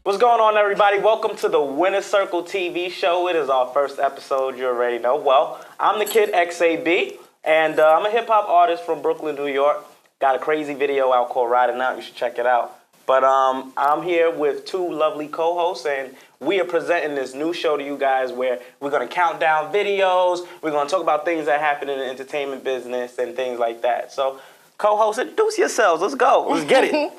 What's going on, everybody? Welcome to the Winner Circle TV show. It is our first episode, you already know. Well, I'm the kid XAB, and I'm a hip-hop artist from Brooklyn, New York. Got a crazy video out called Riding Out. You should check it out. But I'm here with two lovely co-hosts, and we are presenting this new show to you guys where we're going to count down videos. We're going to talk about things that happen in the entertainment business and things like that. So, co-hosts, introduce yourselves. Let's go. Let's get it.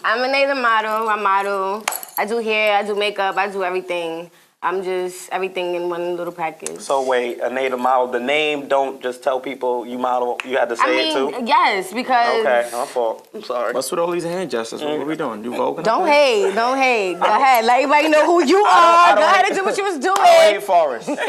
I'm a native model. I model. I do hair. I do makeup. I do everything. I'm just everything in one little package. So wait, a native model. The name don't just tell people you model. You had to say it too? Yes, because... Okay, my fault. I'm sorry. What's with all these hand gestures? What are we doing? You voguing? Don't hate. Don't hate. Go ahead. Let everybody know who you are. Go ahead and do what you was doing. I hate Forrest. I'm sorry.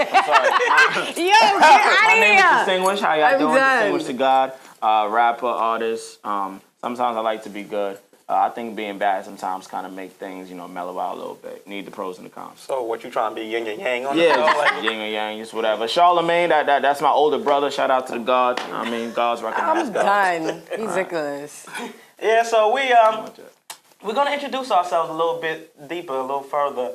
Yo, get out of My name is here. Distinguished. How y'all doing? done. Distinguished to God. Rapper, artist. Sometimes I like to be good. I think being bad sometimes kind of make things, mellow out a little bit. Need the pros and the cons. So what, you trying to be yin and yang on the Yeah, show? just yin and yang, just whatever. Charlemagne, that's my older brother. Shout out to the God. I mean, God's recognized. I'm done. Ridiculous. Yeah, so we're gonna introduce ourselves a little bit deeper, a little further.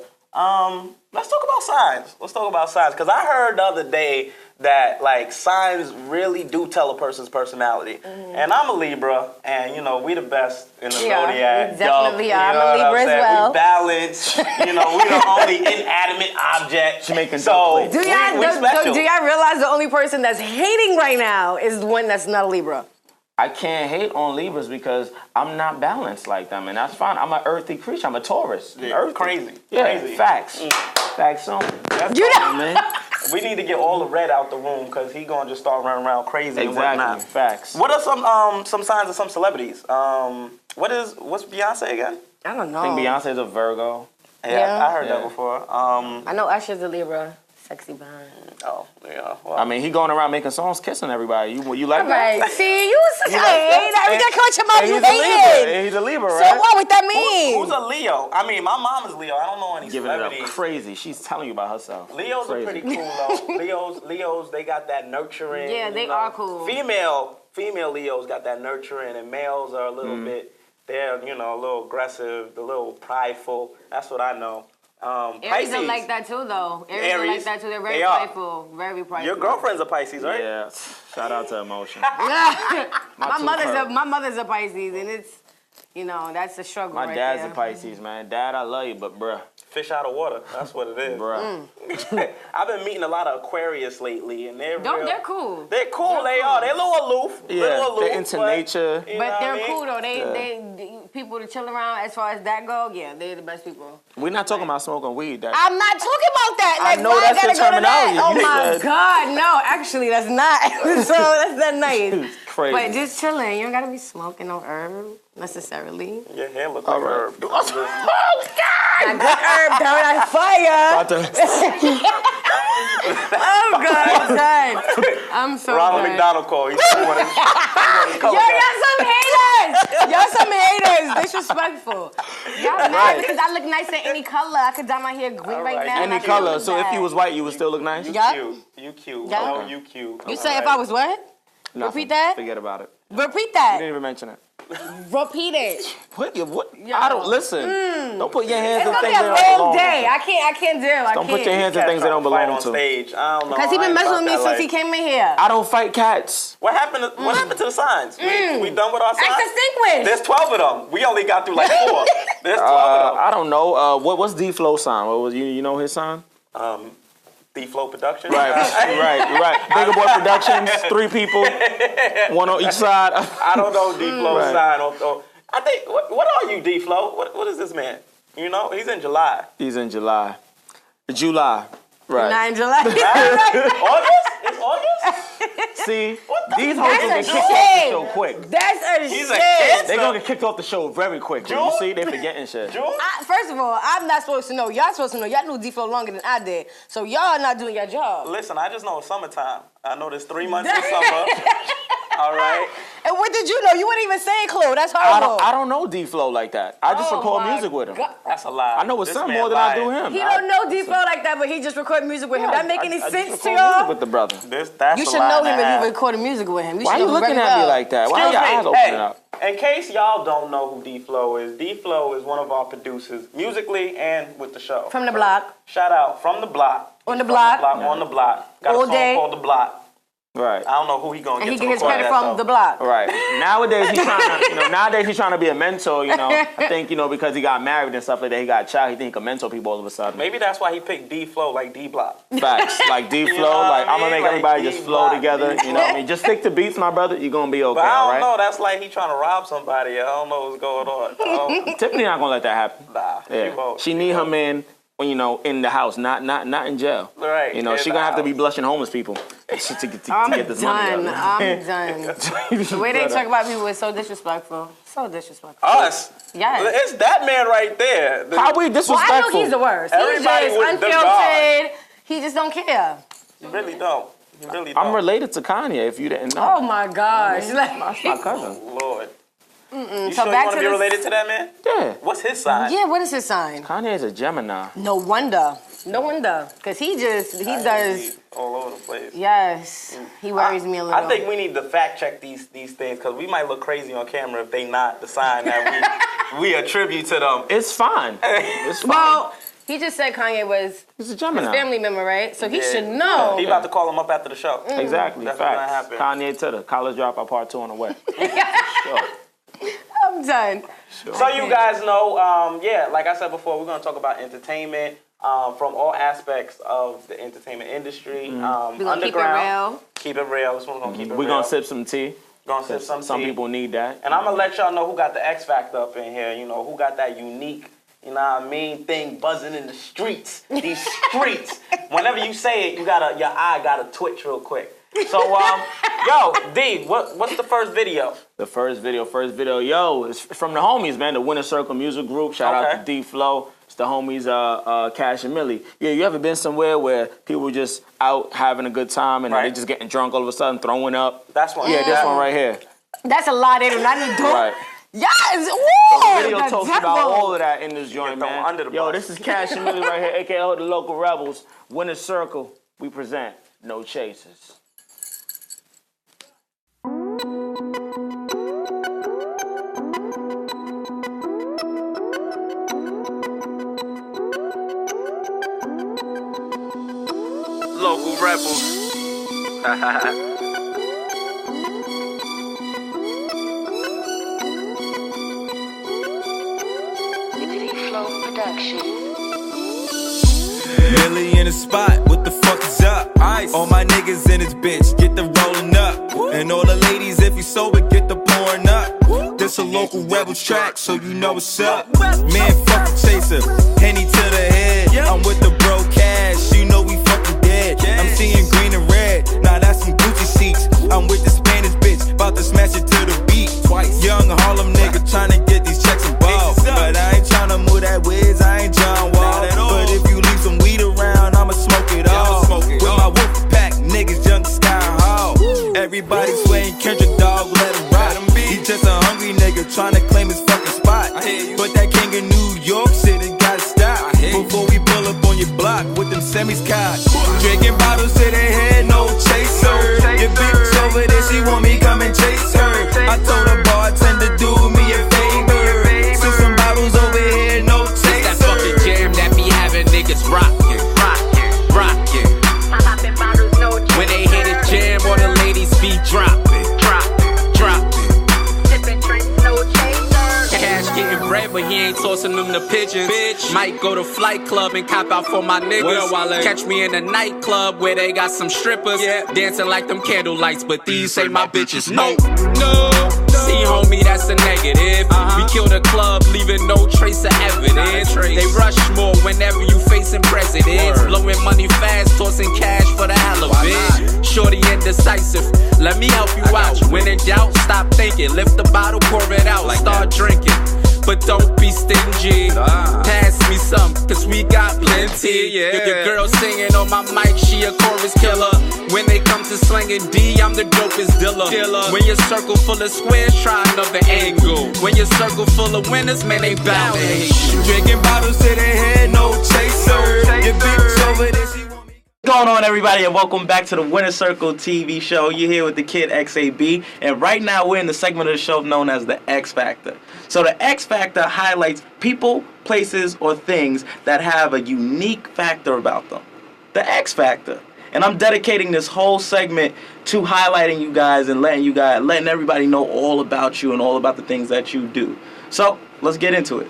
Let's talk about signs. Let's talk about signs, because I heard the other day that like signs really do tell a person's personality. And I'm a Libra, and we the best in the zodiac. We definitely are. I'm a Libra as well. We balance. We the only inanimate object. Jamaican so Do y'all realize the only person that's hating right now is the one that's not a Libra? I can't hate on Libras because I'm not balanced like them, and that's fine. I'm an earthy creature. I'm a Taurus. Yeah, crazy. Yeah, Crazy. Facts. Facts only. Man. We need to get all the red out the room because he gonna just start running around crazy and whatnot. Facts. What are some signs of some celebrities? What's Beyonce again? I don't know. I think Beyonce's a Virgo. Yeah. I heard that before. I know Usher's a Libra. Sexy behind. Oh, yeah. Well, I mean, he going around making songs, kissing everybody. You like Right. that? See, you such a hater. Every day come with your mouth, And you he's a Libra. hating. He's a Libra, So right? what would that mean? who's a Leo? I mean, my mom is Leo. I don't know any Giving it up celebrities. crazy. She's telling you about herself. Leos are pretty cool though. Leos, they got that nurturing. Yeah, they are cool. Female Leos got that nurturing, and males are a little bit. They're a little aggressive, a little prideful. That's what I know. Aries Pisces. are like that too, though. Aries are like that too. They're very prideful. Very prideful. Your girlfriend's a Pisces, right? Yeah. Shout out to Emotion. my mother's a Pisces, and it's that's a struggle. My right dad's there. a Pisces, man. Dad, I love you, but bruh. Fish out of water. That's what it is. Bruh. I've been meeting a lot of Aquarius lately, and they're cool. They're cool. They are. They're a little aloof. Yeah, they're into nature. But they're cool though. They people to chill around. As far as that go, yeah, they're the best people. We're not talking about smoking weed. I'm not talking about that. I know that's your terminology. Oh You my said- God, no. Actually, that's not. So that's not nice. It's crazy. But just chilling. You don't gotta be smoking no herb necessarily. Your hair looks like herb. Oh God! A good herb down on fire. Oh God, son. I'm so Ronald done. McDonald call. He's one of Y'all some haters. Y'all some haters. Disrespectful. Y'all mad because I look nice in any color. I could dye my hair green right now. and I Any still color. look So if bad. you was white, you would still look nice? You cute. Yeah. Oh, you cute. You say if I was what? Nothing. Repeat that? Forget about it. Repeat You that. didn't even mention it. Repeat it. What? I don't listen. Don't put your hands It's in gonna be things a that don't long belong day. to. I can't deal. Don't put your hands in things that don't belong on to. stage. I don't know. Because he been I ain't messing with me about since that he came in here. I don't fight cats. What happened to the signs? We done with our signs? That's distinguished. There's 12 of them. We only got through like 4. There's 12 of them. I don't know. What's D-Flow sign? What was you know his sign? D-Flow Productions. Right. Bigger Boy Productions, 3 people, 1 on each side. I don't know D-Flow Right. sign. I think, what are you, D-Flow? What is this man? He's in July. He's in July. Right. 9 July. August? It's August? See, the these fuck? hoes gonna That's get a kicked off the shame. show quick. That's a He's shit. a kid. They're gonna get kicked off the show very quickly. You June? see, they forgetting shit. June? First of all, I'm not supposed to know. Y'all supposed to know. Y'all knew D-Flow longer than I did. So y'all not doing your job. Listen, I just know it's summertime. I know there's 3 months in summer. All right. And what did you know? You wouldn't even say Clue. That's horrible. I don't know D-Flow like that. I just record my music with him. God. That's a lie. I know his This son man more than I do lying. him. He don't know D-Flow like that, but he just recorded music with him. That make any I sense just to record music y'all? with the brother. That's You a should lie know and a him if half. you recorded music with him. Why are you looking at me like that? Why are your eyes opening up? In case y'all don't know who D-Flow is, D-Flow is one of our producers, musically and with the show. From the block. Shout out From the Block. On the block. On the block. Got All a song day. called The Block. Right. I don't know who he gonna And get he to get his record credit that from song. the block. Right. Nowadays he's trying to be a mentor, I think, because he got married and stuff like that, he got a child, he think he can mentor people all of a sudden. Maybe that's why he picked D-Flow like D-Block. Facts. Like D-Flow, You know what like I I'm gonna mean? make everybody Like just flow D-Block. together, you know what I mean? Just stick to beats, my brother, you're gonna be okay, But I all don't right? know, that's like he trying to rob somebody. I don't know what's going on. Tiffany not gonna let that happen. Nah, Yeah. she won't. She need her man, in the house, not in jail. Right, She in gonna the have to be house. blushing homeless people to get I'm this money done. out. I'm done. The way they talk about people is so disrespectful. So disrespectful. Us. Yes. It's that man right there. How we Well, I disrespectful? know he's the worst. He's Everybody just with the unfiltered. He just don't care. You really don't. You really don't. I'm related to Kanye, if you didn't know. Oh my gosh. That's my cousin. Lord. You So sure you back want to to be this- related to that man? Yeah. What's his sign? Yeah, what is his sign? Kanye is a Gemini. No wonder. No wonder. Because he does. All over the place. Yes. He worries me a little. I think we need to fact check these things because we might look crazy on camera if they not the sign that we attribute to them. It's fine. It's fine. Well, he just said Kanye was He's a his Gemini. family member, right? So he Yeah. should know. He about to call him up after the show. Exactly. That's what's gonna Facts. happen. Kanye to the college dropout part 2 on the way. Sure. I'm done. So you guys know, like I said before, we're going to talk about entertainment from all aspects of the entertainment industry. We're going to keep it Underground. real. Keep it real. This one's going to keep it We're real. going to sip some tea. Gonna sip some Some tea. people need that. And I'm going to let y'all know who got the X Factor up in here, who got that unique, thing buzzing in the streets. These streets. Whenever you say it, your eye got to twitch real quick. So, yo, D, what's the first video? The first video, yo, it's from the homies, man, the Winner Circle Music Group. Shout out to D-Flow. It's the homies, Cash and Millie. Yeah, you ever been somewhere where people just out having a good time and they just getting drunk all of a sudden, throwing up? That's one. Yeah, this one right here. That's a lot. They do not need to do. Right. Yes. Woo! The video The talks devil. about all of that in this joint, thrown man. under the Yo, bus. this is Cash and Millie right here, a.k.a. the local rebels. Winner Circle, we present No Chasers. Local rebels. Millie in the spot, what the fuck is up? Ice. All my niggas in this bitch, get the rolling up. And all the ladies, if you sober, get the pouring up. This a local rebels track, so you know what's up. Man, fuck the chaser, Henny to the head. I'm with the bro Cash, you know we fucking dead. I'm seeing green and red, now that's some Gucci sheets. I'm with the Spanish bitch, about to smash it to the beat. Young Harlem nigga, tryna get these checks and balls. But I ain't tryna move that whiz, I ain't John Wall. But if you leave some weed around, I'ma smoke it all. With my wolf pack, niggas young Sky Hall. Everybody swaying Kendrick, dog, let him rock. He just a hungry nigga tryna claim his fucking spot. But that king in New York City gotta stop before we pull up on your block with them semis cocked. Drinking bottles to the head, no chaser. Your bitch over there, she want me come and chase her. I told the bartender, do me a favor. Sip some bottles over here, no chaser. That fucking jam that be having niggas rockin'. When they hit a jam, all the ladies be dropping. Cash getting bread, but he ain't tossing them the pigeons. Might go to Flight Club and cop out for my niggas. Catch me in a nightclub where they got some strippers. Dancing like them candle lights, but these ain't my bitches. No. See, homie, that's a negative. We kill the club, leaving no trace of evidence. They rush more whenever you facing presidents. Blowing money fast, tossing cash for the hell of it. Shorty indecisive, let me help you out. When in doubt, stop thinking. Lift the bottle, pour it out, start drinking. but don't be stingy. Pass me some, cause we got plenty. Your girl singing on my mic, she a chorus killer. When they come to slanging D, I'm the dopest dealer. When your circle full of squares, try another angle. When your circle full of winners, man, they bound to hate you. Drinking bottles to their head, no chaser. Your bitch over there, she want me. What's going on, everybody, and welcome back to the Winner Circle TV show. You're here with the kid XAB, and right now we're in the segment of the show known as the X Factor. So the X Factor highlights people, places, or things that have a unique factor about them. The X Factor. And I'm dedicating this whole segment to highlighting you guys and letting everybody know all about you and all about the things that you do. So let's get into it.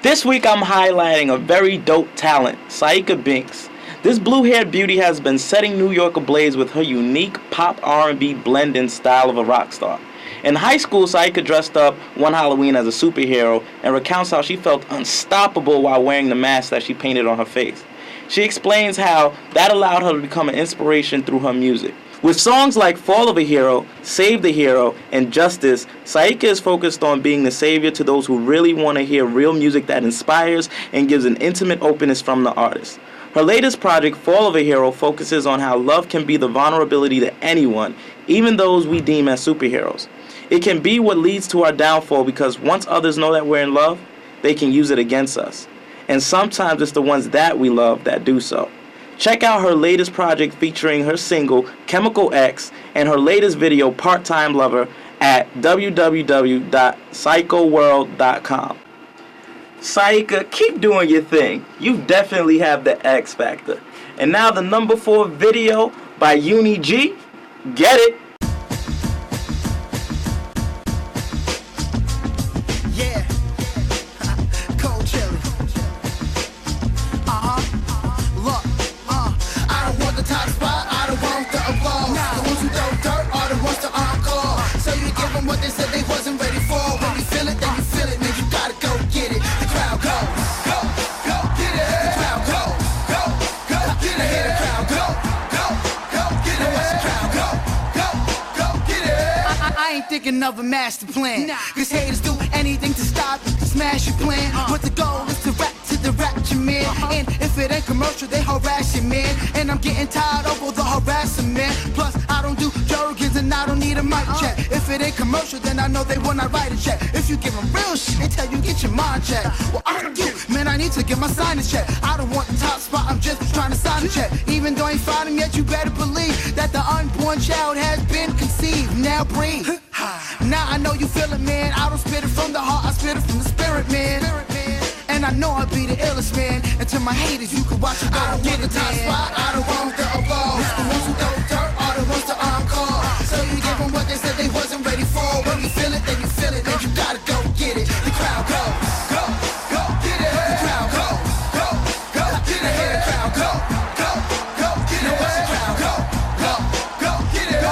This week I'm highlighting a very dope talent, Saika Binks. This blue-haired beauty has been setting New York ablaze with her unique pop R&B blending style of a rock star. In high school, Saika dressed up one Halloween as a superhero and recounts how she felt unstoppable while wearing the mask that she painted on her face. She explains how that allowed her to become an inspiration through her music. With songs like Fall of a Hero, Save the Hero, and Justice, Saika is focused on being the savior to those who really want to hear real music that inspires and gives an intimate openness from the artist. Her latest project, Fall of a Hero, focuses on how love can be the vulnerability to anyone, even those we deem as superheroes. It can be what leads to our downfall because once others know that we're in love, they can use it against us. And sometimes it's the ones that we love that do so. Check out her latest project featuring her single, Chemical X, and her latest video, Part-Time Lover, at www.psychoworld.com. Saika, keep doing your thing. You definitely have the X Factor. And now the number 4 video by Uni G. Get it? Yeah, cold chili. Look, I don't want the top spot, I don't want the applause. The ones who throw dirt are the ones to encore. So you give them what they said they wasn't ready for. When you feel it, then you feel it, man, you gotta go get it. The crowd goes, go, get it. The crowd goes, go, get it. The crowd goes, go, get it. Watch the crowd go, get it. I ain't thinking of a master plan. Cause haters do anything to stop you, smash your plan. But the goal is to rap to the rapture, man. And if it ain't commercial, they harass you, man. And I'm getting tired of all the harassment. Plus, I don't do jargons and I don't need a mic check. If it ain't commercial, then I know they will not write a check. If you give them real shit, they tell you get your mind checked. Well, I'm you, man, I need to get my signage check. I don't want the top spot, I'm just trying to sign a check. Even though I ain't found him yet, you better believe that the unborn child has been conceived. Now breathe. Now I know you feel it, man. I don't spit it from the heart, I spit it from the spirit, man. And I know I'll be the illest, man. And to my haters, you can watch it go. I don't want the top spot, I don't want the applause. The ones who throw dirt are the ones to encore. So you give them what they said they wasn't ready for. When you feel it, then you feel it, then you gotta go get it. The crowd goes, go, get it. The crowd goes, go, get it. The crowd goes, go, get it. Watch the crowd go, get it.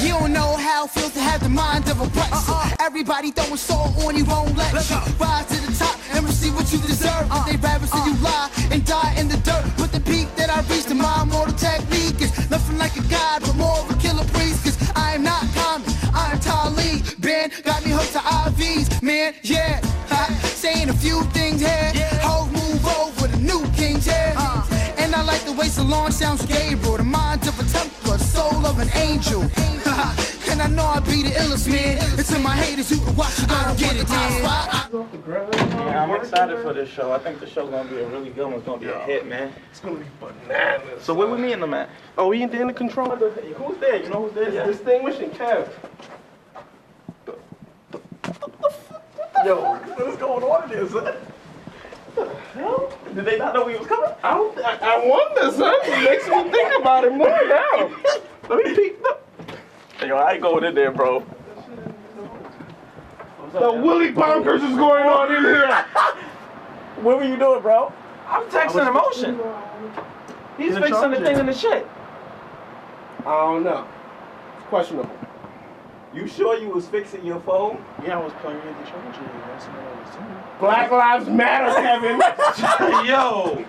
You don't know how it feels to have the mind of a pretzel. Everybody throwing soul on you, won't let you rise to the top and receive what you deserve. But they rather see you lie and die in the dirt. But the peak that I reached in my immortal technique is nothing like a god, but more of a killer priest. Cause I am not common, I am Tali. Ben got me hooked to IVs, man, yeah. Saying a few things here, whole move over the new king's hair. And I like the way Solange sounds with Gabriel, the mind of a Templar, the soul of an angel. And I know I'll be the illest, man. It's in my haters, you can watch it, go get it, man. Yeah, I'm excited for this show. I think the show's gonna be a really good one. It's gonna be a hit, man. It's gonna be bananas. So where we meeting them at? Oh, we in the control? Who's there? You know who's there? Yeah. Distinguishing Kev. Yo, what is going on in here, son? Did they not know we was coming? I wonder, son. It makes me think about it more now. Let me peek. Yo, I ain't going in there, bro. The Willy Bonkers is going on in here. What were you doing, bro? I'm texting emotion. He's In the fixing the charger. thing in the shit. I don't know. It's questionable. You sure you was fixing your phone? Yeah, I was plugging in the charger. That's what I was doing. Black Lives Matter, Kevin. Yo!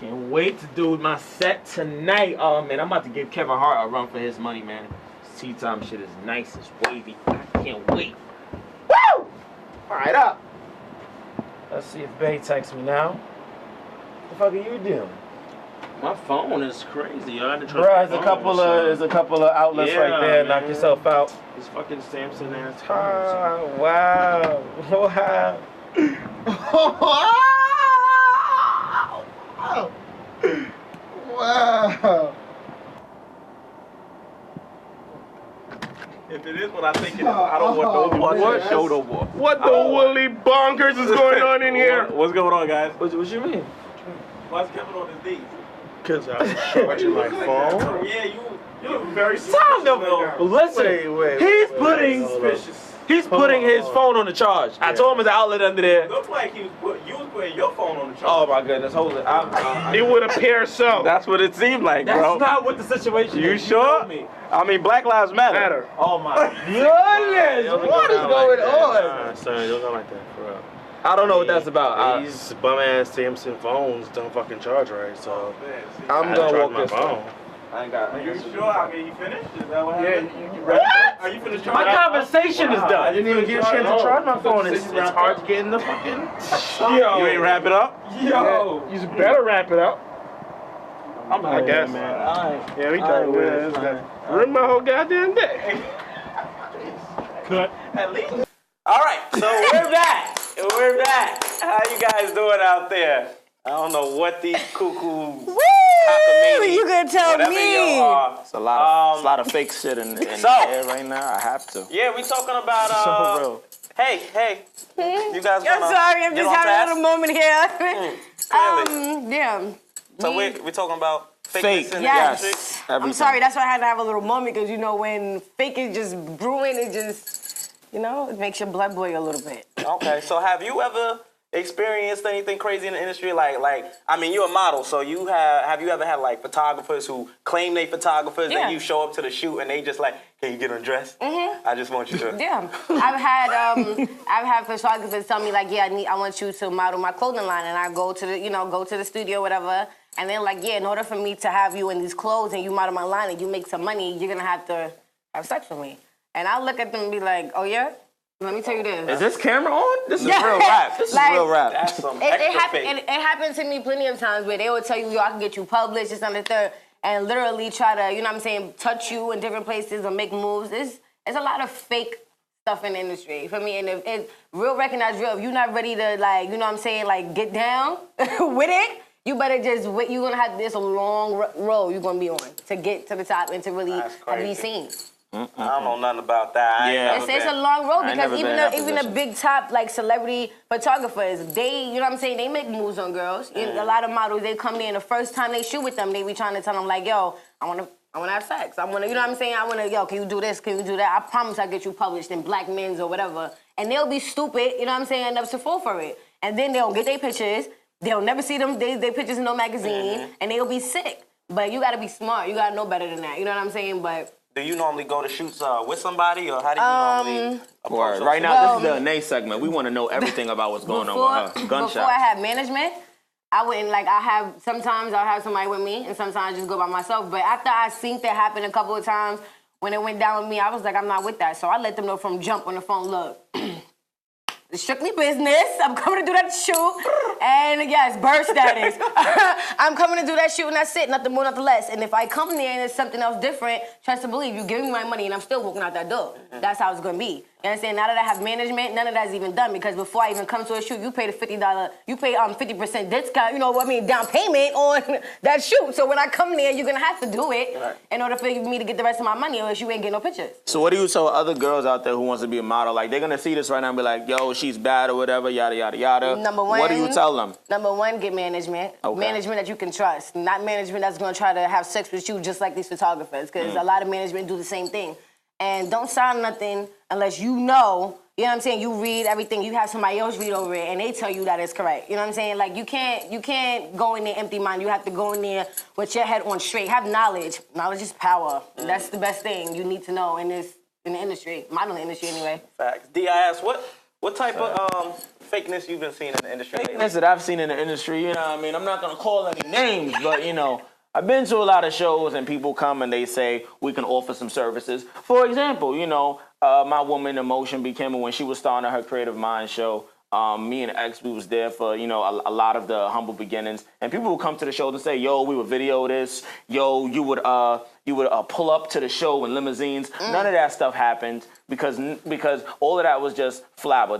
Can't wait to do my set tonight. Oh man, I'm about to give Kevin Hart a run for his money, man. tea time shit is nice. It's wavy. I can't wait. Woo! All right, up. Let's see if Bay texts me now. What the fuck are you doing? My phone is crazy. Yo. Bro, there's a couple of outlets right there. Man. Knock yourself out. It's fucking Samson ass. Oh, wow. Wow. Wow. If it is what I think it is, I don't want no more show no more. What the woolly bonkers is going on in here? What's going on, guys? What you mean? Why's Kevin on his knees? Because I was charging my phone. Yeah, you're very suspicious. Listen, Wait. He's putting his phone on the charge. I told him there's an outlet under there. It looked like you was putting your phone on the charge. Oh my goodness, hold it. It would appear so. That's what it seemed like, bro. That's not what the situation is. You sure? I mean, Black Lives Matter. Oh my goodness, what is going on? Son, don't go like that, for real. I don't know what that's about. These bum-ass Samsung phones don't fucking charge right, so I'm gonna walk this phone. I ain't got. Are you sure? I mean, you finished? Is that what happened? What? Are you finished? My conversation is done. I didn't even get a chance to charge my phone. It's hard to get in the fucking... You ain't wrap it up? Yo! You better wrap it up. I guess. Man. Yeah, we done with it. Ruined my whole goddamn day. Cut. At least. All right, so we're back. We're back. How you guys doing out there? I don't know what these cuckoos. Woo! You can tell me. It's a lot of fake shit in the air right now. I have to. Yeah, we talking about. So real. Hey. You guys. I'm sorry, I'm just having a little moment here. Yeah. So we're talking about fake. Yes. Everything. I'm sorry, that's why I had to have a little moment because when fake is just brewing, it just, it makes your blood boil a little bit. Okay, so have you ever experienced anything crazy in the industry? Like, I mean, you're a model, so have you ever had like photographers who claim they photographers and you show up to the shoot and they just like, can you get undressed? Mm-hmm. I just want you to. Yeah, I've had photographers tell me like, yeah, I want you to model my clothing line, and I go to the studio, whatever, and they're like, yeah, in order for me to have you in these clothes and you model my line and you make some money, you're gonna have to have sex with me. And I look at them and be like, oh yeah. Let me tell you this. Is this camera on? This is real rap. This is real rap. That's some it happened to me plenty of times where they would tell you, yo, I can get you published, this and the third, and literally try to, touch you in different places or make moves. It's a lot of fake stuff in the industry for me. And if it's real, recognize real. If you're not ready to, get down with it, you better just wait. You're going to have this long road you're going to be on to get to the top and to really be seen. I don't know nothing about that. It's a long road because even the big top celebrity photographers, they they make moves on girls. A lot of models, they come in the first time they shoot with them, they be trying to tell them like, yo, I wanna have sex. I wanna, yo, can you do this? Can you do that? I promise I'll get you published in Black Men's or whatever. And they'll be stupid, end up to fall for it. And then they'll get their pictures, they'll never see them their pictures in no magazine, and they'll be sick. But you gotta be smart, you gotta know better than that. You know what I'm saying? But do you normally go to shoots with somebody, or how do you normally approach right now, this is the Nay segment. We want to know everything about what's going on with her. Gunshots. Before I had management, I wouldn't, sometimes I'll have somebody with me, and sometimes I just go by myself. But after I seen that happen a couple of times, when it went down with me, I was like, I'm not with that. So I let them know from jump on the phone, look, it's strictly business. I'm coming to do that shoot. And yes, bird status. I'm coming to do that shoot and that's it, nothing more, nothing less. And if I come there and it's something else different, trust to believe, you give me my money and I'm still walking out that door. That's how it's gonna be. You understand? Now that I have management, none of that's even done because before I even come to a shoot, you pay the $50, you pay 50% discount, down payment on that shoot. So when I come there, you're gonna have to do it in order for me to get the rest of my money, or else you ain't getting no pictures. So what do you tell other girls out there who wants to be a model? Like they're gonna see this right now and be like, yo, she's bad or whatever, yada yada yada. Number one, what do you tell them? Number one, get management. Okay. Management that you can trust, not management that's gonna try to have sex with you just like these photographers, because a lot of management do the same thing. And don't sign nothing unless you know what I'm saying, you read everything, you have somebody else read over it, and they tell you that it's correct. You know what I'm saying? Like, you can't go in there empty mind. You have to go in there with your head on straight. Have knowledge. Knowledge is power. That's the best thing you need to know in the industry, modeling industry anyway. Facts. D.I.S., what type of fakeness you've been seeing in the industry lately? Fakeness that I've seen in the industry, I'm not going to call any names, but, I've been to a lot of shows and people come and they say we can offer some services. For example, my woman Emotion became when she was starting her Creative Mind show. Me and X, we was there for, a lot of the humble beginnings. And people would come to the show and say, yo, we would video this. Yo, you would pull up to the show in limousines. None of that stuff happened because all of that was just flabber.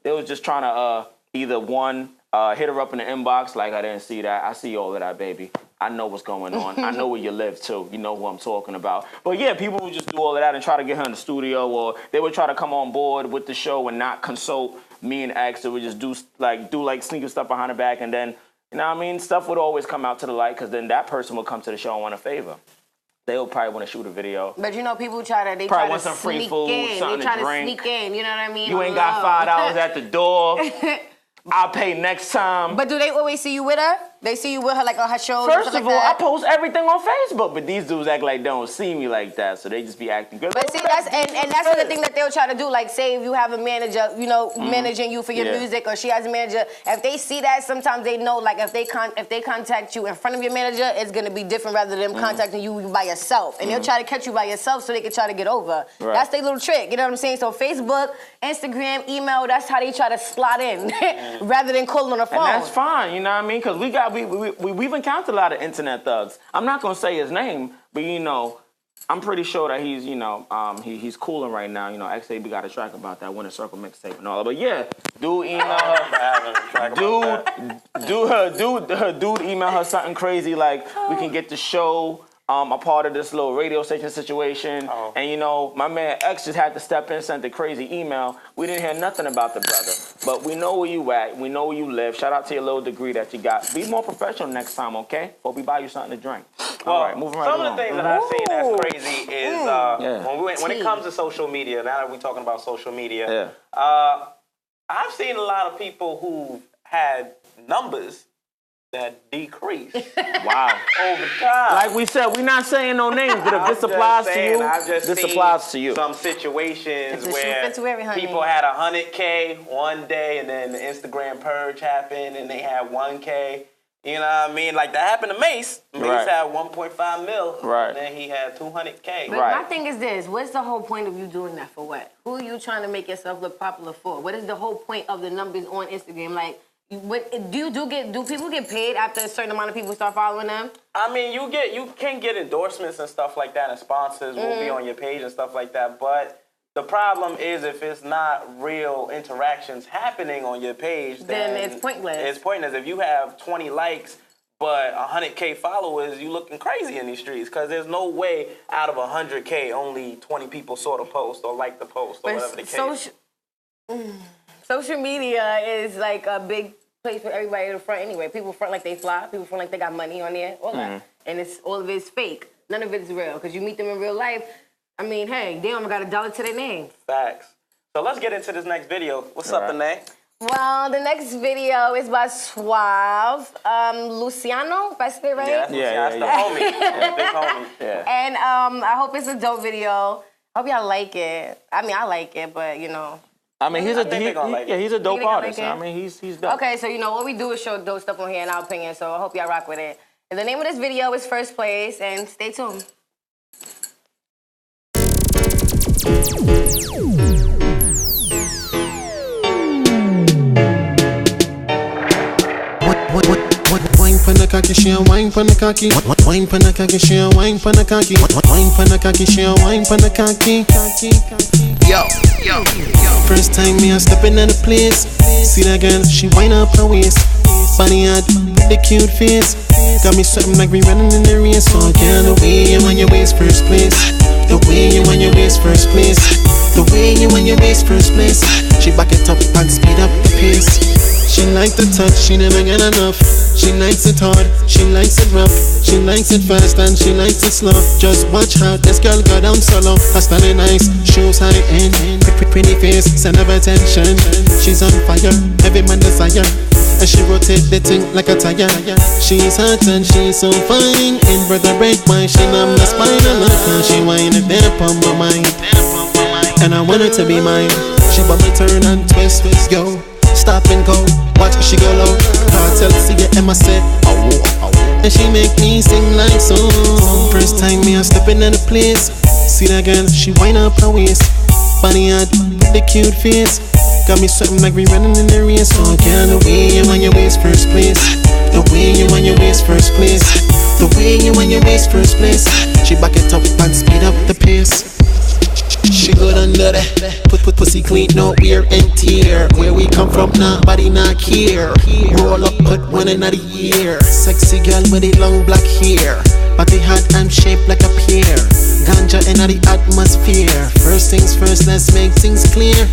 They was just trying to either one, hit her up in the inbox like, I didn't see that. I see all of that, baby. I know what's going on. I know where you live, too. You know who I'm talking about. But, yeah, people would just do all of that and try to get her in the studio, or they would try to come on board with the show and not consult me and X. They would just do sneaking stuff behind her back, and then, stuff would always come out to the light because then that person would come to the show and want a favor. They would probably want to shoot a video. But people try to want some free food, something to drink. Sneak in, you know what I mean? You ain't got $5 at the door. I'll pay next time. But do they always see you with her? They see you with her like on her shows? First of all, I I post everything on Facebook, but these dudes act like they don't see me like that, so they just be acting good. But see, that's the thing that they'll try to do. Like, say if you have a manager, managing you for your music, or she has a manager. If they see that, sometimes they know, like, if they contact you in front of your manager, it's gonna be different rather than them contacting you by yourself. And they'll try to catch you by yourself so they can try to get over. Right. That's their little trick. You know what I'm saying? So Facebook, Instagram, email, that's how they try to slot in rather than calling on the phone. And that's fine, you know what I mean? Because we've encountered a lot of internet thugs. I'm not gonna say his name, but I'm pretty sure that he's he's cooling right now. XAB got a track about that Winner Circle mixtape and all that. But yeah, dude email her. Dude email her something crazy like we can get the show. A part of this little radio station situation. Oh. And my man X just had to step in, sent a crazy email. We didn't hear nothing about the brother. But we know where you at. We know where you live. Shout out to your little degree that you got. Be more professional next time, okay? Or we buy you something to drink. Well, all right, moving right some along. of the things that I've seen that's crazy is when it comes to social media, now that we're talking about social media, I've seen a lot of people who had numbers that decrease. Wow. Over time. Like we said, we're not saying no names, but if this applies to you, this applies to you. Some situations where people had 100K one day and then the Instagram purge happened and they had 1K. You know what I mean? Like that happened to Mace. Mace had 1.5 mil. Right. And then he had 200K. But my thing is this. What's the whole point of you doing that for what? Who are you trying to make yourself look popular for? What is the whole point of the numbers on Instagram? Like, do people get paid after a certain amount of people start following them? I mean, you can get endorsements and stuff like that, and sponsors will be on your page and stuff like that. But the problem is if it's not real interactions happening on your page, then it's pointless. It's pointless. If you have 20 likes but 100K followers, you looking crazy in these streets because there's no way out of 100K only 20 people saw the post or like the post or whatever the case. Social media is like a big place for everybody to front anyway. People front like they fly. People front like they got money on there. All that. And all of it's fake. None of it's real. Because you meet them in real life, I mean, hey, they only got $1 to their name. Facts. So let's get into this next video. What's up, Danae? Well, the next video is by Suave. Luciano, if I say it right? Yeah, that's the homie. Yeah, big homie. Yeah. And I hope it's a dope video. I hope y'all like it. I mean, I like it, but I mean, he's a dope artist. I mean, he's dope. Okay, so what we do is show dope stuff on here in our opinion, so I hope y'all rock with it. And the name of this video is First Place, and stay tuned. Wine pon the cocky, she a wine pon the cocky. Wine pon the cocky, she a wine pon the cocky. Wine pon the cocky, she a wine pon the cocky. Yo. First time me a stepping in the place. See that girl, she wind up her waist. Funny head, the cute face. Got me something like we running in the race. So girl, the way you on your waist first place. The way you on your waist first place. The way you on your waist first place. She back it up and speed up the pace. She likes the touch, she never get enough. She likes it hard, she likes it rough. She likes it fast and she likes it slow. Just watch how this girl go down solo. Her style is nice, shoes high end. Pretty face, center of attention. She's on fire, every man desire. And she rotate the thing like a tire. She's hot and she's so fine. In brother break my she numb the spine. I love how she whine it there on my mind. And I want her to be mine. She bubble turn and twist, yo. Stop and go, watch she go low. Cartel see it and I say, oh. and she make me sing like so. First time me a stepping in the place, see that girl, she wind up her waist, body hot, the cute face, got me something like we running in the race. So girl, the way you on your waist first place, the way you on your waist first place, the way you on your waist first place. She back it up and speed up the pace. She good under that, put pussy clean, no wear and tear. Where we come from, nah, body not care. Roll up, put one in a year. Sexy girl with the long black hair, body hot and shaped like a pear. Ganja in the atmosphere. First things first, let's make things clear.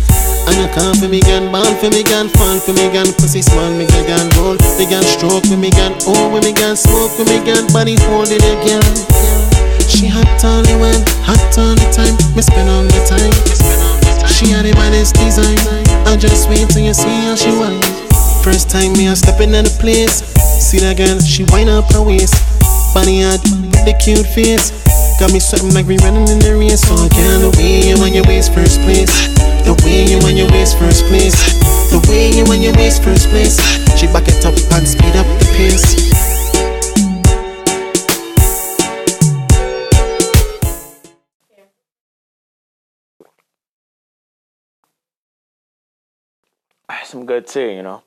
And you come for me gun, ball for me gun, fall for me gun. Pussy small, me gun, roll, me gun, stroke with me gun, oh with me gun, smoke with me gun, body hold it again. She hot all the when, hot all the time. Me spend all the time. She had the baddest design. I just wait till you see how she whine. First time me a stepping in the place, see that girl, she wind up her waist, body hot, the cute face, got me something like we running in the race. So girl, the way you on your waist first place, the way you on your waist first place, the way you on your waist first place. She back it up and speed up the pace. Some good tea, you know.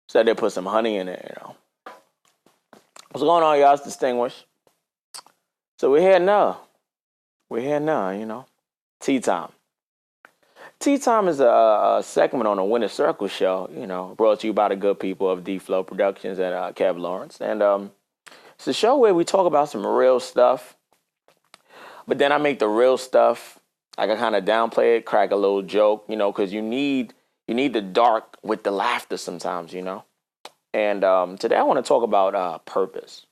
Said they put some honey in it, you know. What's going on, y'all? It's Distinguished. So we're here now. We're here now, you know. Tea time. Tea time is a segment on the Winner Circle show, you know, brought to you by the good people of D-Flow Productions and Kev Lawrence. And it's a show where we talk about some real stuff, but then I make the real stuff, I can kind of downplay it, crack a little joke, you know, because you need the dark with the laughter sometimes, you know. And today I want to talk about purpose.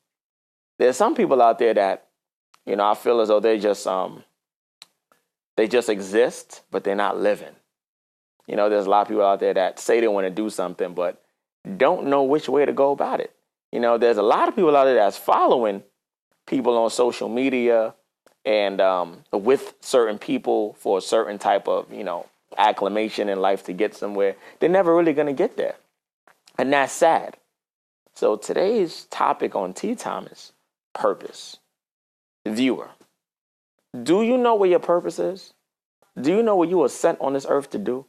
There's some people out there that, you know, I feel as though they just exist, but they're not living. You know, there's a lot of people out there that say they want to do something, but don't know which way to go about it. You know, there's a lot of people out there that's following people on social media and with certain people for a certain type of, you know, acclamation in life to get somewhere. They're never really going to get there. And that's sad. So today's topic on Tea Time is purpose. Viewer, do you know what your purpose is? Do you know what you were sent on this earth to do?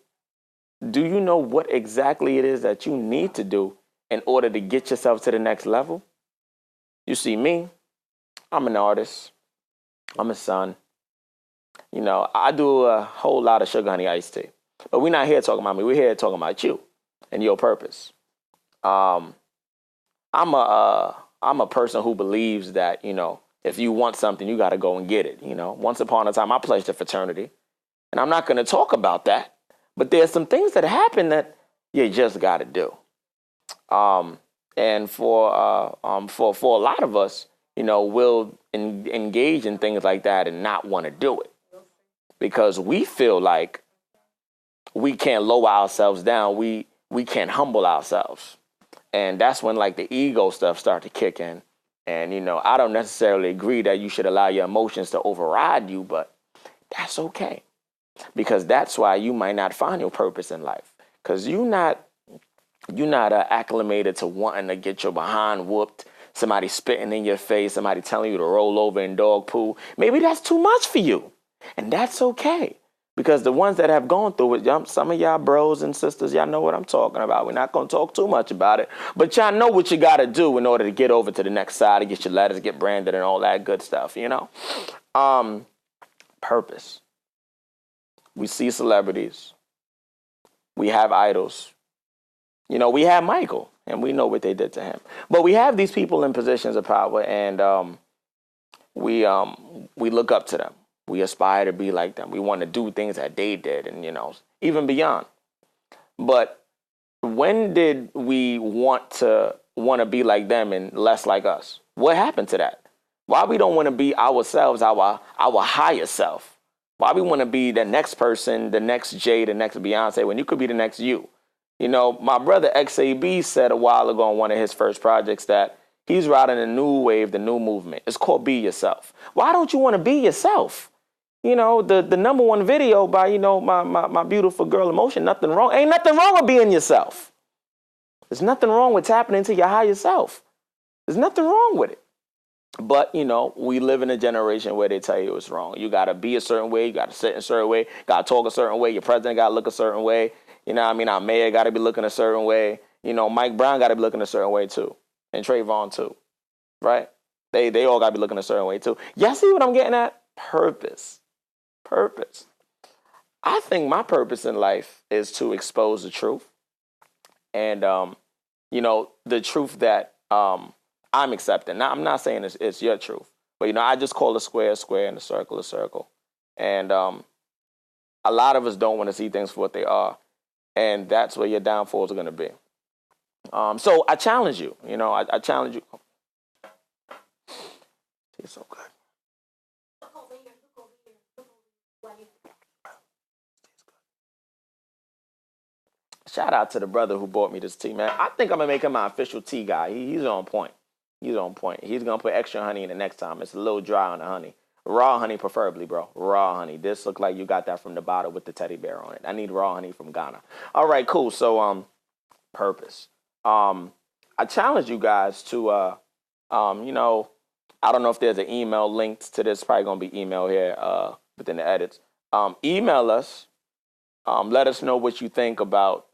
Do you know what exactly it is that you need to do in order to get yourself to the next level? You see me, I'm an artist. I'm a son. You know, I do a whole lot of sugar honey iced tea. But we're not here talking about me. We're here talking about you and your purpose. I'm a person who believes that, you know, if you want something, you got to go and get it. You know, once upon a time, I pledged a fraternity. And I'm not going to talk about that. But there's some things that happen that you just got to do. And for a lot of us, you know, we'll engage in things like that and not want to do it because we feel like we can't lower ourselves down. We can't humble ourselves. And that's when like the ego stuff starts to kick in. And, you know, I don't necessarily agree that you should allow your emotions to override you, but that's okay. Because that's why you might not find your purpose in life. Because you're not acclimated to wanting to get your behind whooped, somebody spitting in your face, somebody telling you to roll over in dog poo. Maybe that's too much for you. And that's okay. Because the ones that have gone through it, some of y'all bros and sisters, y'all know what I'm talking about. We're not going to talk too much about it. But y'all know what you got to do in order to get over to the next side, to get your letters, get branded and all that good stuff, you know. Purpose. We see celebrities. We have idols. You know, we have Michael, and we know what they did to him. But we have these people in positions of power, and we look up to them. We aspire to be like them. We want to do things that they did, and, you know, even beyond. But when did we want to be like them and less like us? What happened to that? Why we don't want to be ourselves, our higher self? Why we want to be the next person, the next Jay, the next Beyonce, when you could be the next you? You know, my brother XAB said a while ago on one of his first projects that he's riding a new wave, the new movement. It's called Be Yourself. Why don't you want to be yourself? You know, the number one video by, you know, my beautiful girl Emotion, nothing wrong. Ain't nothing wrong with being yourself. There's nothing wrong with tapping into your higher self. There's nothing wrong with it. But, you know, we live in a generation where they tell you it's wrong. You got to be a certain way. You got to sit in a certain way. Got to talk a certain way. Your president got to look a certain way. You know what I mean? Our mayor got to be looking a certain way. You know, Mike Brown got to be looking a certain way, too. And Trayvon, too. Right? They all got to be looking a certain way, too. Y'all see what I'm getting at? Purpose. Purpose. I think my purpose in life is to expose the truth. And, you know, the truth that I'm accepting. Now, I'm not saying it's your truth. But, you know, I just call a square and a circle. And a lot of us don't want to see things for what they are. And that's where your downfalls are going to be. So I challenge you. You know, I challenge you. It's so good. Shout out to the brother who bought me this tea, man. I think I'm going to make him my official tea guy. He's on point. He's on point. He's going to put extra honey in it next time. It's a little dry on the honey. Raw honey preferably, bro. Raw honey. This look like you got that from the bottle with the teddy bear on it. I need raw honey from Ghana. All right, cool. So, purpose. I challenge you guys to, you know, I don't know if there's an email linked to this. Probably going to be email here within the edits. Email us. Let us know what you think about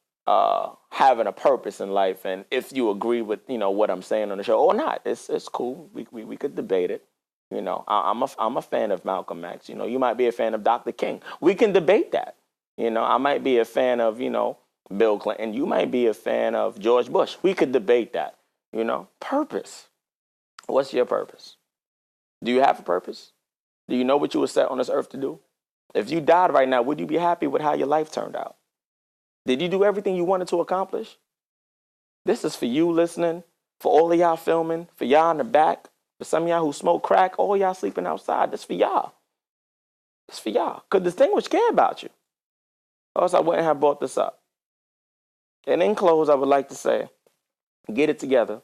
having a purpose in life, and if you agree with, you know, what I'm saying on the show or not. It's cool. We could debate it. You know, I'm a fan of Malcolm X. You know, you might be a fan of Dr. King. We can debate that. You know, I might be a fan of, you know, Bill Clinton. You might be a fan of George Bush. We could debate that. You know, purpose. What's your purpose? Do you have a purpose? Do you know what you were set on this earth to do? If you died right now, would you be happy with how your life turned out? Did you do everything you wanted to accomplish? This is for you listening, for all of y'all filming, for y'all in the back, for some of y'all who smoke crack, all y'all sleeping outside. This for y'all. This for y'all. Because Distinguished care about you. Or else I wouldn't have brought this up. And in close, I would like to say, get it together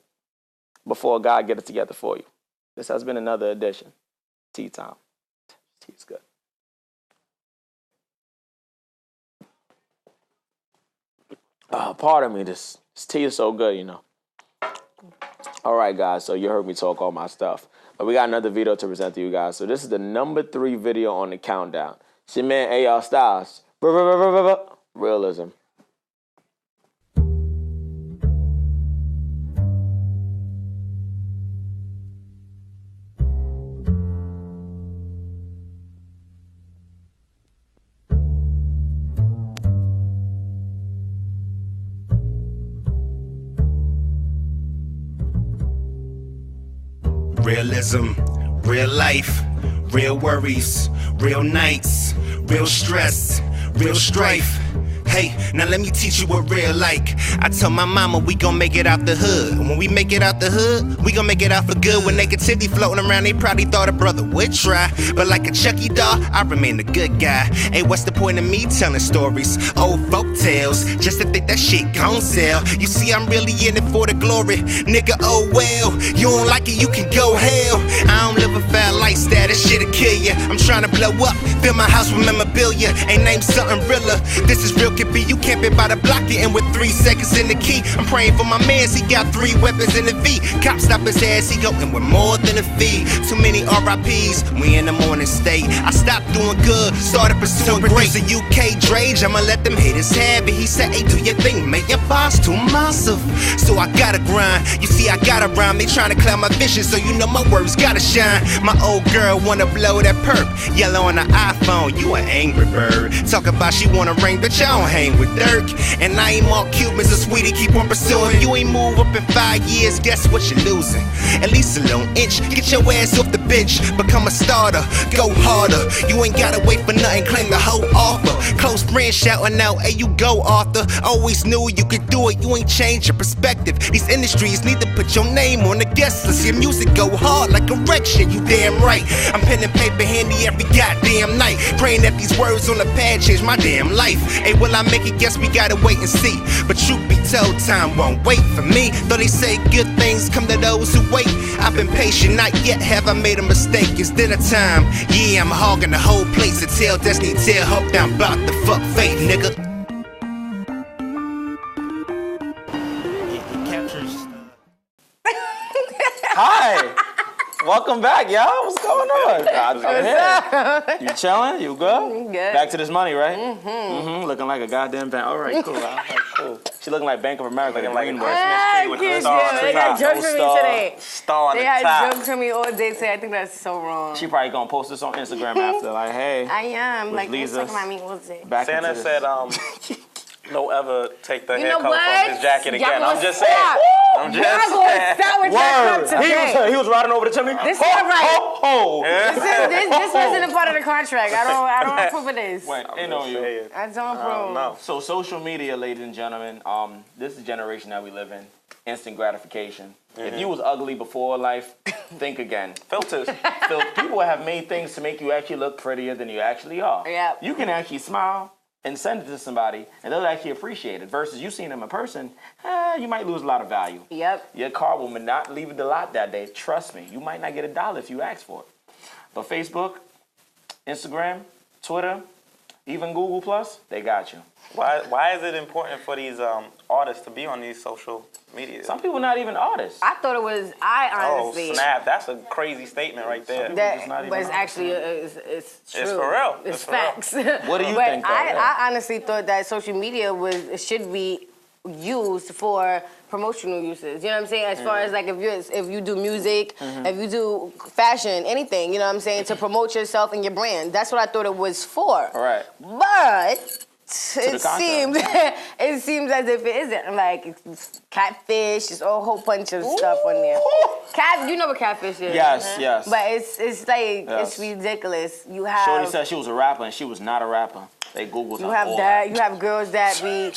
before God get it together for you. This has been another edition. Tea time. Tea's good. Pardon me, this tea is so good, you know. All right, guys, so you heard me talk all my stuff. But we got another video to present to you guys. So this is the number 3 video on the countdown. It's your man, AR Styles. Realism. Realism, real life, real worries, real nights, real stress, real strife. Hey, now let me teach you what real like. I tell my mama we gon' make it out the hood. When we make it out the hood, we gon' make it out for good. When negativity floating around, they probably thought a brother would try. But like a Chucky doll, I remain the good guy. Hey, what's the point of me telling stories? Old folk tales, just to think that shit gon' sell. You see, I'm really in it for the glory. Nigga, oh well, you don't like it, you can go hell. I don't live a foul lifestyle, that shit'll kill ya. I'm trying to blow up, fill my house with memorabilia. Ain't named something realer. This is real. Be you camping by the block, getting with 3 seconds in the key. I'm praying for my mans, he got 3 weapons in the V. Cop stop his ass, he going with more than a fee. Too many RIPs, we in the morning state. I stopped doing good, started pursuing great. The UK Drage, I'ma let them haters have it. He said, hey, do your thing, man, your boss too massive. So I gotta grind, you see I gotta rhyme. They trying to cloud my vision, so you know my words gotta shine. My old girl wanna blow that perp, yellow on the iPhone, you an angry bird. Talk about she wanna ring, but y'all don't hang with Dirk. And I ain't Mark Cuban, so sweetie, keep on pursuing. You ain't move up in 5 years, guess what you're losing? At least a little inch, get your ass off the bench. Become a starter, go harder. You ain't gotta wait for nothing, claim the whole offer. Close friends shouting out, hey, you go, Arthur. Always knew you could do it, you ain't changed your perspective. These industries need to put your name on the guest list. Your music go hard like erection, you damn right. I'm pen and paper handy every goddamn night, praying that these words on the pad change my damn life. Hey, will I make it? Guess we gotta wait and see. But truth be told, time won't wait for me. Though they say good things come to those who wait, I've been patient, not yet have I made a mistake. It's dinner time, yeah, I'm hogging the whole place. To tell destiny, tell hope down about the fuck fate, nigga. Welcome back, y'all. What's going on? I'm here. You chilling? You good? Good. Back to this money, right? Mm-hmm. Looking like a goddamn bank. All right, cool. All right, cool. She looking like Bank of America. Looking like a Greenwood. Christmas tree with the star on the They top. got jokes for me star. today. Star on They the had top. jokes for me all day today. I think that's so wrong. She probably gonna post this on Instagram after, like, hey. I am. Which Like, leads what's us talking about me all day? back Santa into this. said, don't ever take the You hair know color what? from his jacket Y'all again. gonna I'm just saying. stop. I'm just Y'all gonna saying. stop with that stuff today. He was riding over the chimney. This is right. Oh, This wasn't a part of the contract. I don't approve of this. Wait, ain't no you. Saying. I don't approve. No. So social media, ladies and gentlemen, this is the generation that we live in. Instant gratification. If you was ugly before life, think again. Filters. People have made things to make you actually look prettier than you actually are. Yep. You can actually smile and send it to somebody, and they'll actually appreciate it. Versus you seeing them in person, you might lose a lot of value. Yep. Your car will not leave the lot that day. Trust me, you might not get $1 if you ask for it. But Facebook, Instagram, Twitter, even Google Plus, they got you. Why is it important for these artists to be on these social media? Some people not even artists. I thought it was. I honestly. Oh, snap. That's a crazy statement right there. Just not That, even but it's honest. actually it's true. It's for real. It's It's for real. facts. What do you but think, though? Yeah. I honestly thought that social media should be used for promotional uses. You know what I'm saying? As far as like if you do music, if you do fashion, anything. You know what I'm saying? To promote yourself and your brand. That's what I thought it was for. All right. But the contrary. it seems as if it isn't. Like catfish, there's a whole bunch of stuff on there. You know what catfish is? Yes, yes. But it's like Yes. it's ridiculous. You have Shorty said she was a rapper, and she was not a rapper. They Googled her. you have all that. You have girls that be,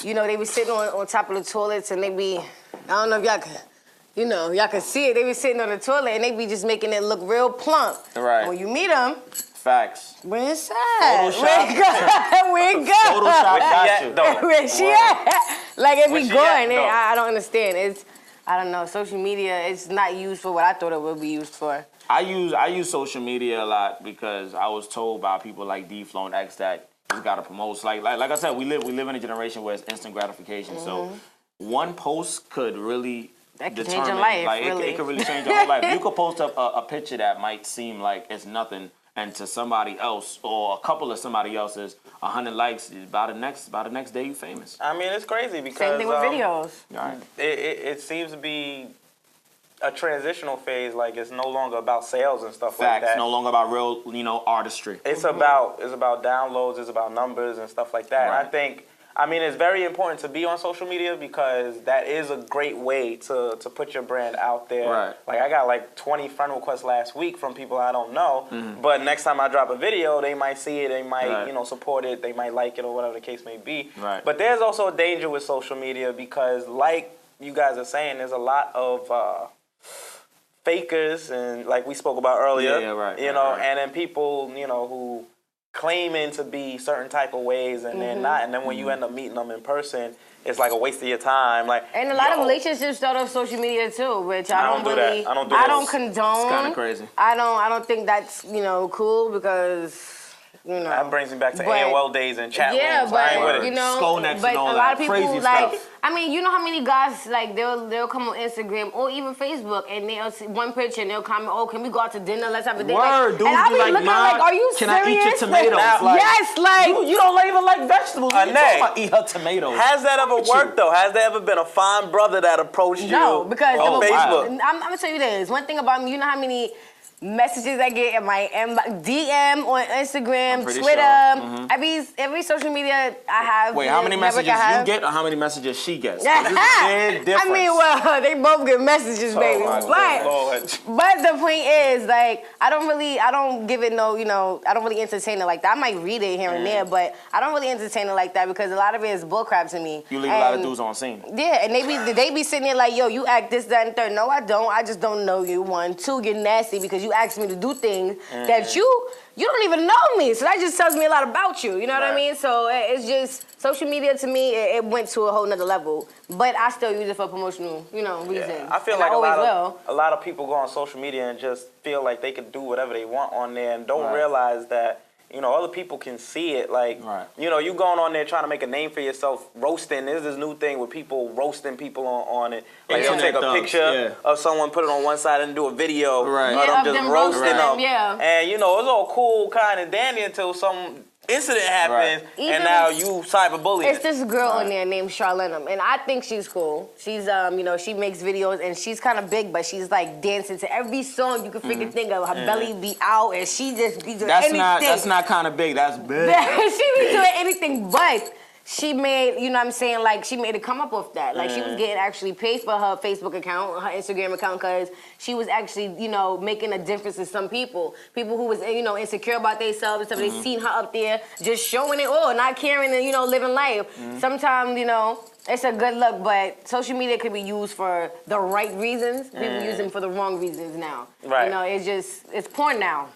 they be sitting on top of the toilets and they be, I don't know if y'all can. Y'all can see it. They be sitting on the toilet and they be just making it look real plump. Right. When you meet them, Facts. where inside? Photoshop. Where it go? Photoshop got you. Though. Where she at? Like if Where we she going, at, though? I don't understand. I don't know. Social media, it's not used for what I thought it would be used for. I use social media a lot because I was told by people like D-Flow and X that you got to promote. So like I said, we live in a generation where it's instant gratification. So one post could really That could determine, change your life, like really. it could really change your whole life. You could post up a picture that might seem like it's nothing, and to somebody else or a couple of somebody else's, 100 likes. By the next day, you famous. I mean, it's crazy because Same thing with videos. Right. It seems to be a transitional phase. Like it's no longer about sales and stuff like Facts. that. No longer about real, artistry. It's about downloads. It's about numbers and stuff like that. Right. I mean, it's very important to be on social media because that is a great way to put your brand out there. Right. Like I got like 20 friend requests last week from people I don't know. But next time I drop a video, they might see it, they might Right. support it, they might like it or whatever the case may be. Right. But there's also a danger with social media because, like you guys are saying, there's a lot of fakers and like we spoke about earlier. Yeah, right. Right. And then people who claiming to be certain type of ways and they're not, and then when you end up meeting them in person, it's like a waste of your time. Like, And a lot of relationships start off social media too, which I I don't don't do that. really. I don't do I that. don't condone. It's kind of crazy. I don't think that's cool because that brings me back to But- AOL days and chat yeah, rooms. I ain't but with it. Skolnex but and all a lot that of people crazy like. stuff. I mean, you know how many guys like they'll come on Instagram or even Facebook and they'll see one picture and they'll comment, "Oh, can we go out to dinner? Let's have a date." Word, dudes and I'll be be like, looking "Nah, like, "Are you can serious?" I eat your tomatoes?" Like, Like, yes, like You don't even like vegetables. What you Nay. talking about? Eat her tomatoes. Has that ever What's with worked you? though? Has there ever been a fine brother that approached no, you because on if a- Facebook? I'm gonna tell you this. One thing about me, you know how many messages I get in my DM on Instagram, pretty Twitter, sure. every social media I have. Wait, how many network messages I have. you get or how many messages she gets? There's a big difference. I mean, well, they both get messages, baby. my But Lord. the point is, like, I don't give it no, I don't really entertain it like that. I might read it here and there, but I don't really entertain it like that because a lot of it is bullcrap to me. You leave a lot of dudes on scene. Yeah, and they be sitting there like, yo, you act this, that, and third. No, I don't. I just don't know you. 1, 2, you're nasty because you asked me to do things that you don't even know me. So that just tells me a lot about you. You know what I mean? So it's just social media to me. It went to a whole nother level. But I still use it for promotional, reasons. Yeah, I feel And like always will. a lot of people go on social media and just feel like they could do whatever they want on there and don't Right. realize that other people can see it. Like, you going on there trying to make a name for yourself, roasting. There's this new thing with people roasting people on it. Like, they'll take a picture of someone, put it on one side, and do a video of them just roasting them. Yeah. And, it's all cool, kind of dandy until some incident happens, and now you cyberbullying. It's this girl on there named Charlene, and I think she's cool. She's, she makes videos, and she's kind of big, but she's like dancing to every song you can freaking think of. Her belly be out, and she just be doing anything. That's not kind of big. That's big. She be doing anything, but she made, like she made it come up with that. Like she was getting actually paid for her Facebook account, her Instagram account, because she was actually, making a difference in some people. People who was, insecure about themselves and stuff. They seen her up there just showing it all, not caring and, living life. Sometimes, it's a good look, but social media could be used for the right reasons. People use them for the wrong reasons now. Right. It's porn now.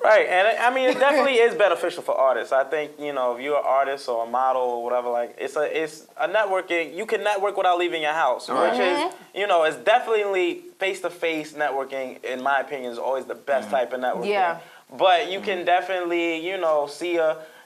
Right, and it definitely is beneficial for artists. I think, if you're an artist or a model or whatever, like, it's a networking. You can network without leaving your house, which is, it's definitely face-to-face networking, in my opinion, is always the best type of networking. Yeah. But you can definitely,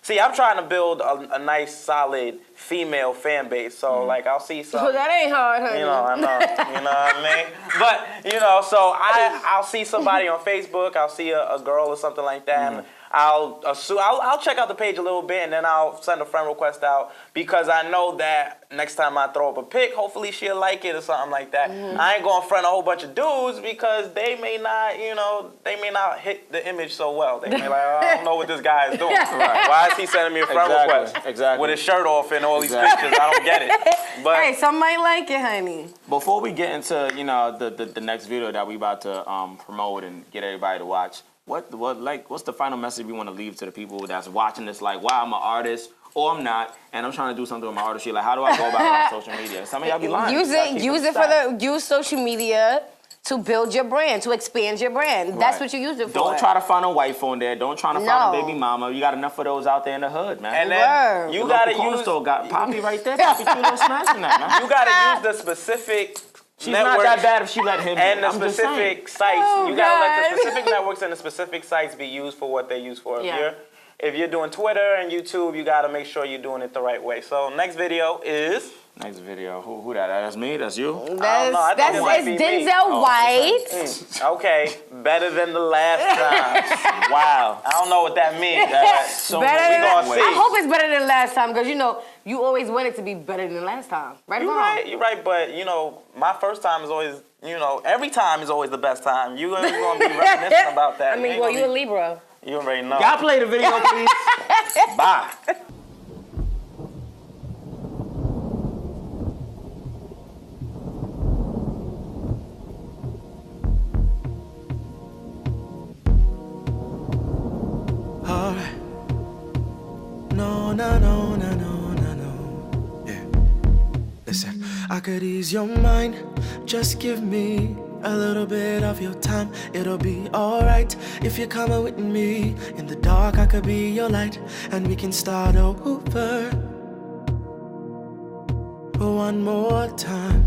See, I'm trying to build a nice, solid female fan base. So, like, I'll see some. So that ain't hard, honey. I know. You know what I mean? But, so I'll see somebody on Facebook. I'll see a girl or something like that. And I'll check out the page a little bit, and then I'll send a friend request out, because I know that next time I throw up a pic, hopefully she'll like it or something like that. I ain't gonna friend a whole bunch of dudes, because they may not hit the image so well. They may be like, I don't know what this guy is doing. Why is he sending me a friend request with his shirt off and all these pictures? I don't get it. But hey, some might like it, honey. Before we get into the next video that we about to promote and get everybody to watch, what's the final message we want to leave to the people that's watching this? Like, wow, I'm an artist, or I'm not, and I'm trying to do something with my artistry. Like, how do I go about it on social media? Some of y'all be lying. Use social media to build your brand, to expand your brand. That's what you use it for. Don't try to find a wife on there. Don't try to find a baby mama. You got enough of those out there in the hood, man. And then you gotta use. Got Poppy right there. Poppy Chulo smashing that, man. You gotta use the specific. She's not that bad if she let him. And the specific sites, you gotta let the specific networks and the specific sites be used for what they use for. If you're doing Twitter and YouTube, you gotta make sure you're doing it the right way. So next video is. Next video, who that? That's me. That's you. That's Denzel White. Okay, better than the last time. Wow, I don't know what that means. I hope it's better than last time, because you always want it to be better than last time. Right? You're right. But my first time is always, every time is always the best time. You're gonna be reminiscing about that. I mean, well, you're a Libra. You already know. Y'all play the video, please. Bye. Alright. No. Yeah. Listen, I could ease your mind. Just give me a little bit of your time. It'll be alright if you're coming with me. In the dark, I could be your light, and we can start over one more time.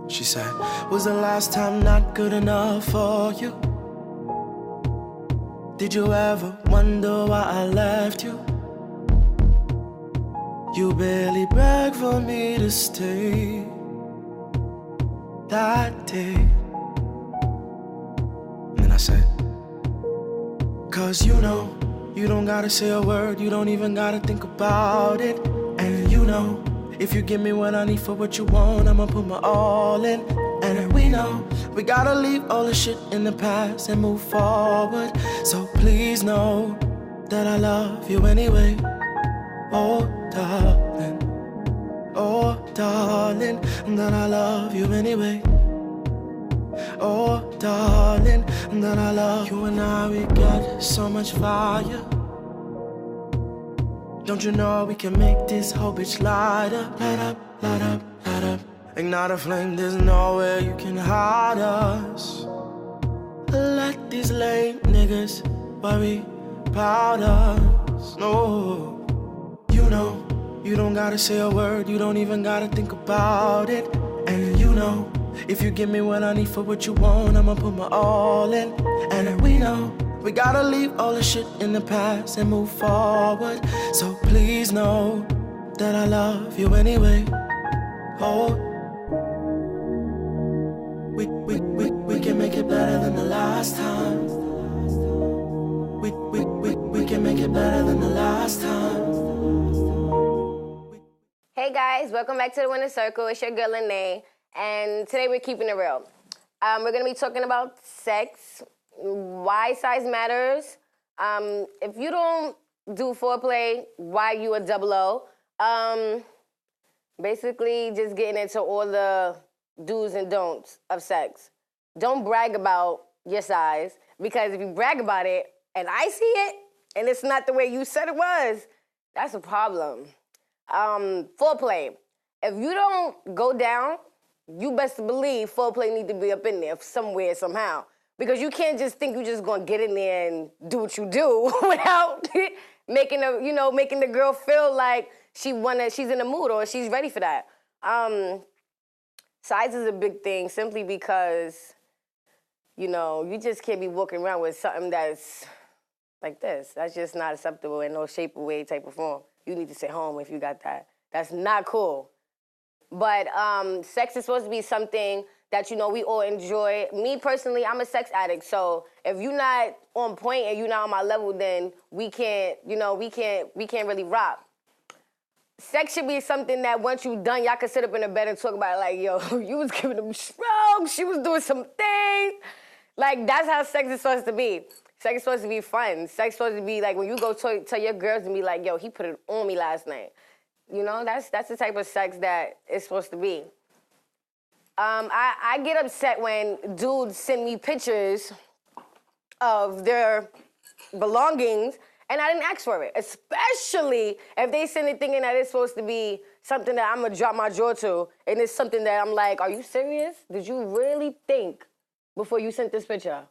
She said, was the last time not good enough for you? Did you ever wonder why I left you? You barely begged for me to stay that day. And then I said, cause you don't gotta say a word, you don't even gotta think about it. And if you give me what I need for what you want, I'ma put my all in. And we know we gotta leave all the shit in the past and move forward. So please know that I love you anyway. Oh darling, that I love you anyway. Oh darling, that I love you. And I, we got so much fire. Don't you know we can make this whole bitch light up, light up, light up, light up. Ignite a flame, there's nowhere you can hide us. Let these lame niggas worry about us. No, you don't gotta say a word, you don't even gotta think about it. And if you give me what I need for what you want, I'ma put my all in. And we know We gotta leave all the shit in the past and move forward. So please know that I love you anyway. Oh, we can make it better than the last time. We can make it better than the last time. Hey guys, welcome back to the Winner Circle. It's your girl Lene, and today we're keeping it real. We're gonna be talking about sex, why size matters. If you don't do foreplay, why you a double O. Basically, just getting into all the do's and don'ts of sex. Don't brag about your size, because if you brag about it and I see it and it's not the way you said it was, that's a problem. Foreplay. If you don't go down, you best believe foreplay need to be up in there somewhere, somehow. Because you can't just think you're just gonna get in there and do what you do without making the girl feel like she's in the mood or she's ready for that. Size is a big thing simply because, you just can't be walking around with something that's like this. That's just not acceptable in no shape or way, type of form. You need to sit home if you got that. That's not cool. But sex is supposed to be something that, we all enjoy. Me personally, I'm a sex addict. So if you're not on point and you're not on my level, then we can't really rock. Sex should be something that once you're done, y'all can sit up in the bed and talk about it like, yo, you was giving them strokes, she was doing some things. Like, that's how sex is supposed to be. Sex is supposed to be fun. Sex is supposed to be like when you go tell your girls and be like, yo, he put it on me last night. That's the type of sex that it's supposed to be. I get upset when dudes send me pictures of their belongings and I didn't ask for it, especially if they send it thinking that it's supposed to be something that I'm going to drop my jaw to, and it's something that I'm like, are you serious? Did you really think before you sent this picture?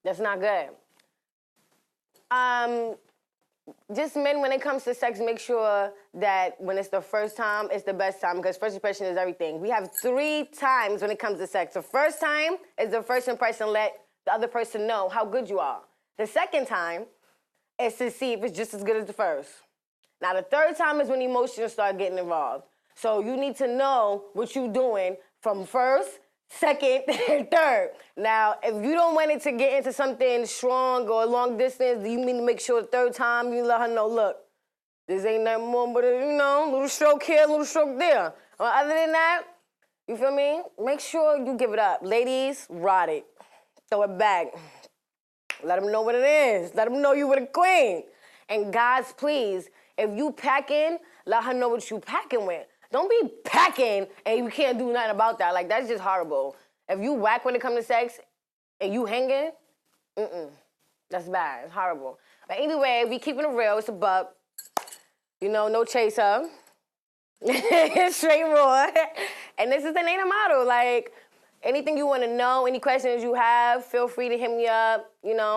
That's not good. Just men, when it comes to sex, make sure that when it's the first time, it's the best time, because first impression is everything. We have 3 times when it comes to sex. The first time is the first impression, let the other person know how good you are. The second time is to see if it's just as good as the first. Now, the third time is when emotions start getting involved. So you need to know what you're doing from first, second, and third. Now, if you don't want it to get into something strong or long distance, you need to make sure the third time you let her know, look, this ain't nothing more but a, little stroke here, little stroke there. Other than that, you feel me? Make sure you give it up. Ladies, ride it. Throw it back. Let them know what it is. Let them know you were the queen. And guys, please, if you packing, let her know what you packing with. Don't be packing and you can't do nothing about that. Like, that's just horrible. If you whack when it comes to sex and you hanging, that's bad. It's horrible. But anyway, we keeping it real. It's a buck. No chaser. Straight raw. And this is the name of motto. Like, anything you want to know, any questions you have, feel free to hit me up,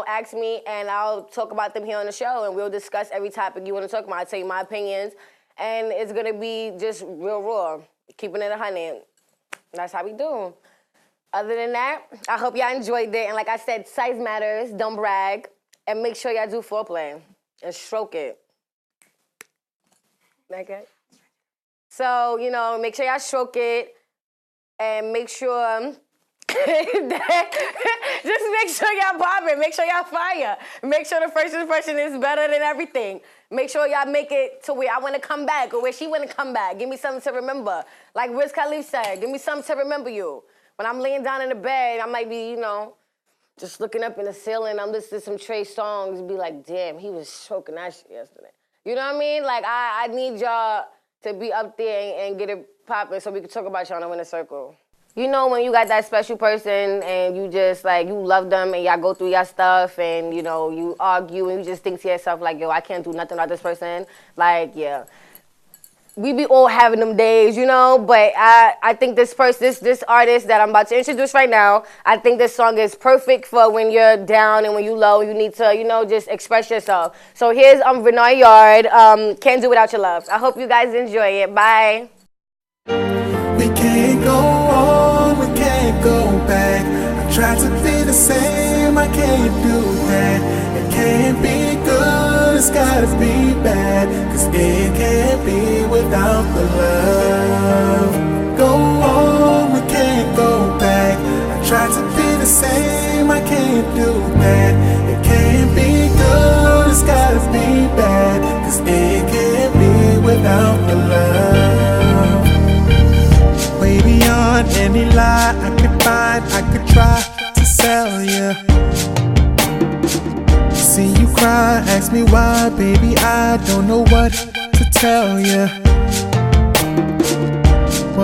ask me, and I'll talk about them here on the show, and we'll discuss every topic you want to talk about. I'll tell you my opinions, and it's going to be just real raw, keeping it 100. That's how we do. Other than that, I hope y'all enjoyed it, and like I said, size matters, don't brag, and make sure y'all do foreplay and stroke it. Okay? So, make sure y'all stroke it, and make sure just make sure y'all popping. Make sure y'all fire. Make sure the first impression is better than everything. Make sure y'all make it to where I want to come back or where she want to come back. Give me something to remember. Like Wiz Khalifa said, give me something to remember you. When I'm laying down in the bed, I might be, just looking up in the ceiling. I'm listening to some Trey songs and be like, damn, he was choking that shit yesterday. You know what I mean? Like, I need y'all to be up there and get it popping so we can talk about y'all in the Winner Circle. When you got that special person and you just, you love them and y'all go through your stuff and, you argue and you just think to yourself, like, yo, I can't do nothing about this person. Like, yeah. We be all having them days, but I think this artist that I'm about to introduce right now, I think this song is perfect for when you're down and when you're low, you need to, just express yourself. So here's Renard Yard, Can't Do Without Your Love. I hope you guys enjoy it. Bye. We can't go on, we can't go back. I tried to be the same, I can't do that. can't be good, it's gotta be bad. Cause it can't be without the love. Go on, we can't go back. I tried to be the same, I can't do that. It can't be good, it's gotta be bad. Cause it can't be without the love. Way beyond any lie I could find, I could try to sell you. See you cry, ask me why, baby, I don't know what to tell you.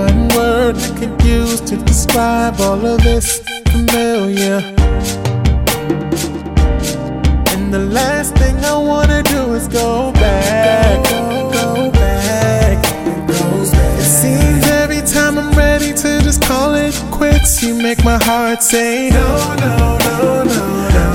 One word I could use to describe all of this familiar. And the last thing I wanna do is go back. Go back. It seems every time I'm ready to just call it quits, you make my heart say no, no, no, no.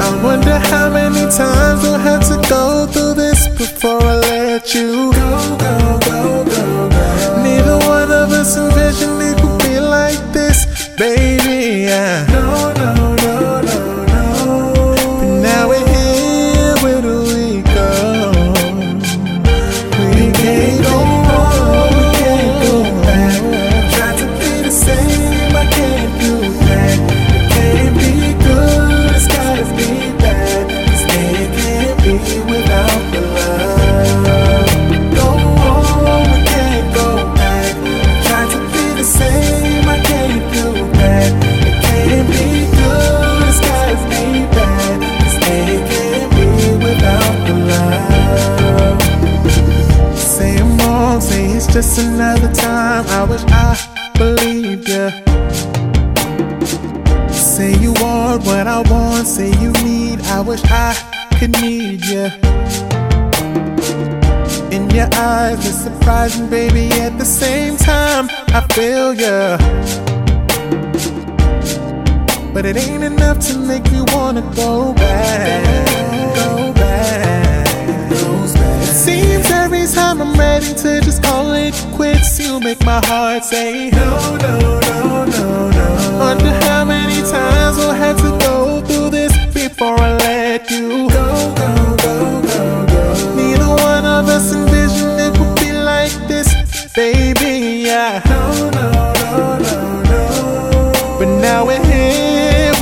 I wonder how many times we'll have to go through this before I let you go, go, go, go, go. Neither one of us envisioned it would be like this, baby. Yeah. No, no, no, no, no. But now we're here, where do we go? We can't go on, we can't go back. Try to be the same, I can't do that. It can't be good, it's gotta be bad. Cause it can't be without the love. Go on, we can't go back. Try to be the same, I can't do that. It can't be good, it's gotta be bad. Cause it can't be without the love. Say I'm wrong, say it's just another time. I wish I believed ya. Say you want what I want, say you need, I wish I could need ya. In your eyes, it's surprising, baby, at the same time, I feel ya. But it ain't enough to make me wanna go back. Go back. It seems every time I'm ready to just call it quits, you make my heart say no, no, no, no, no. Wonder how many times we'll have to go through this before I let you go, go, go, go, go. Neither one of us envisioned it would be like this, baby. Yeah. No, no, no, no, no. But now we're here.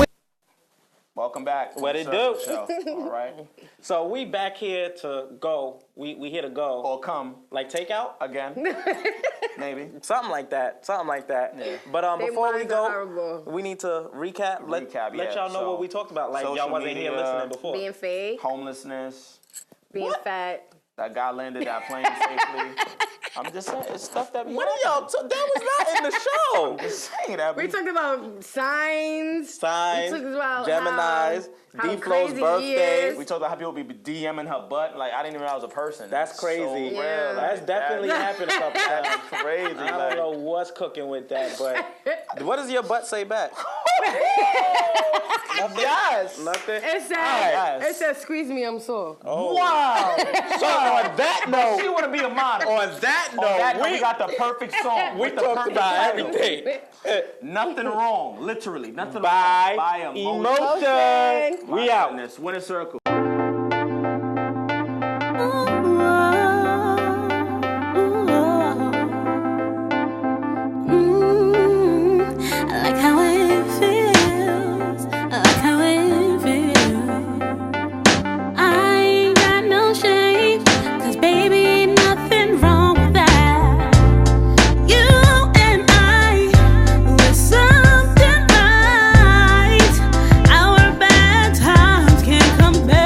Welcome back. What it do? All right. So we back here to go. We here to go. Or come. Like takeout? Again. Maybe. Something like that. Something like that. Yeah. But before we minds are go, horrible. we need to recap. Let y'all know So, what we talked about. Like y'all wasn't here media, listening before. Being fake, Homelessness. being fat. That guy landed that plane safely. I'm just saying, it's stuff that we What are y'all? That was not in the show. I'm just saying that. We talked about signs. Signs, We talked about Gemini's, how D-Flow's crazy he birthday. is. We talked about how people be DMing her butt. Like, I didn't even know I was a person. That's crazy. So real. Yeah. Like, That's definitely happened a couple times. That's crazy. I don't know what's cooking with that, but what does your butt say back? Nothing? Yes. Nothing? It said, Yes. it said, squeeze me, I'm sore. Oh. Wow. So on that note, She want to be a model. on that On that note, note, we got the perfect song. we with the talked perfect about title. everything. Nothing wrong. Literally. Nothing By wrong. By emotion. My We out. goodness. Winner circle. I like how it feels. I like how it feels. I ain't got no shame, 'cause baby, ain't nothing wrong with that. You and I, we're something right. Our bad times can't compare.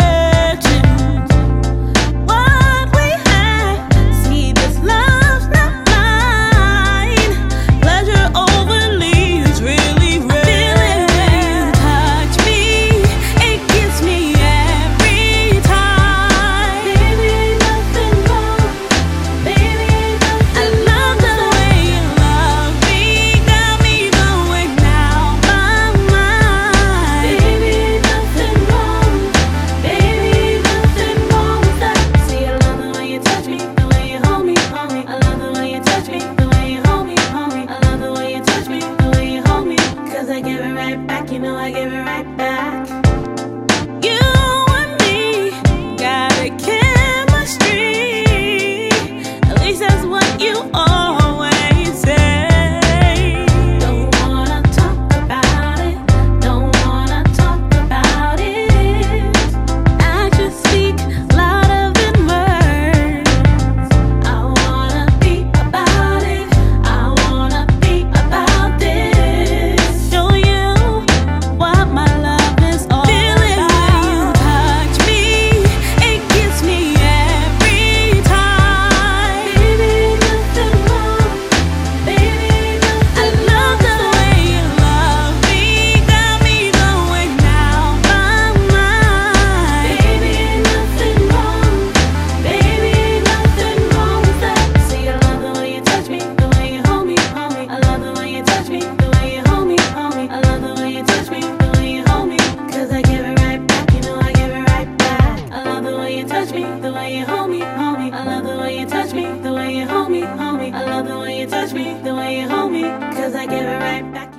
I love the way you touch me, the way you hold me, hold me. I love the way you touch me, the way you hold me. Cause I give it right back.